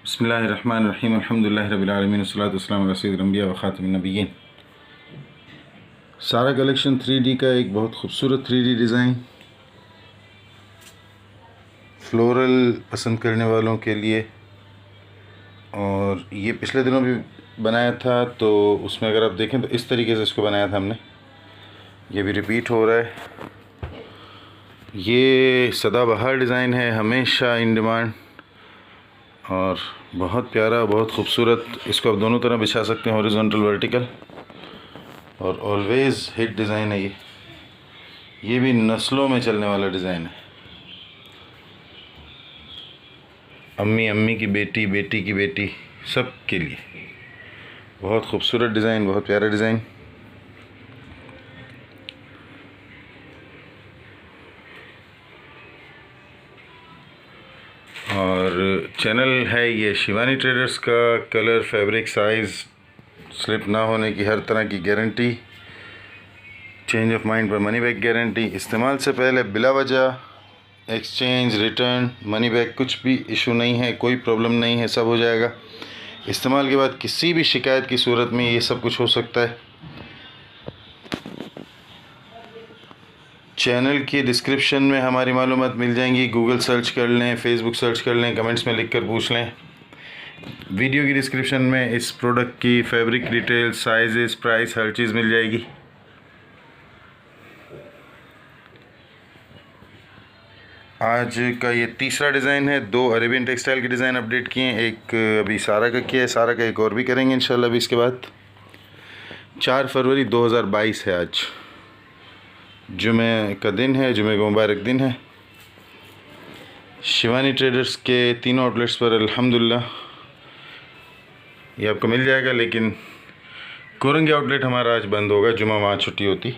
बिस्मिल्लाहिर्रहमानिर्रहीम अल्हम्दुलिल्लाहि रब्बिल आलमीन वस्सलातु वस्सलामु अला सय्यिदिल अंबिया व खातिमिन नबिय्यीन। सारा कलेक्शन 3D का एक बहुत खूबसूरत 3D डिज़ाइन फ्लोरल पसंद करने वालों के लिए। और ये पिछले दिनों भी बनाया था, तो उसमें अगर आप देखें तो इस तरीके से इसको बनाया था हमने। ये भी रिपीट हो रहा है। ये सदाबहार डिज़ाइन है, हमेशा इन डिमांड और बहुत प्यारा, बहुत खूबसूरत। इसको आप दोनों तरह बिछा सकते हैं, हॉरिजॉन्टल वर्टिकल, और ऑलवेज़ हिट डिज़ाइन है ये भी नस्लों में चलने वाला डिज़ाइन है। अम्मी अम्मी की बेटी, बेटी की बेटी, सब के लिए बहुत खूबसूरत डिज़ाइन, बहुत प्यारा डिज़ाइन। और चैनल है ये शिवानी ट्रेडर्स का। कलर, फैब्रिक, साइज़ स्लिप ना होने की हर तरह की गारंटी। चेंज ऑफ माइंड पर मनी बैक गारंटी। इस्तेमाल से पहले बिला वजह एक्सचेंज, रिटर्न, मनी बैक कुछ भी इशू नहीं है, कोई प्रॉब्लम नहीं है, सब हो जाएगा। इस्तेमाल के बाद किसी भी शिकायत की सूरत में ये सब कुछ हो सकता है। चैनल की डिस्क्रिप्शन में हमारी मालूमात मिल जाएंगी। गूगल सर्च कर लें, फेसबुक सर्च कर लें, कमेंट्स में लिख कर पूछ लें। वीडियो की डिस्क्रिप्शन में इस प्रोडक्ट की फैब्रिक डिटेल, साइजेस, प्राइस, हर चीज़ मिल जाएगी। आज का ये तीसरा डिज़ाइन है। 2 अरेबियन टेक्सटाइल के डिज़ाइन अपडेट किए हैं, एक अभी सारा का किया है, सारा का एक और भी करेंगे इंशाल्लाह अभी इसके बाद। 4 फरवरी 2022 है आज, जुमे का दिन है, जुमे का मुबारक दिन है। शिवानी ट्रेडर्स के तीनों आउटलेट्स पर अल्हम्दुलिल्लाह ये आपको मिल जाएगा, लेकिन कोरंगी आउटलेट हमारा आज बंद होगा, जुमा वहाँ छुट्टी होती।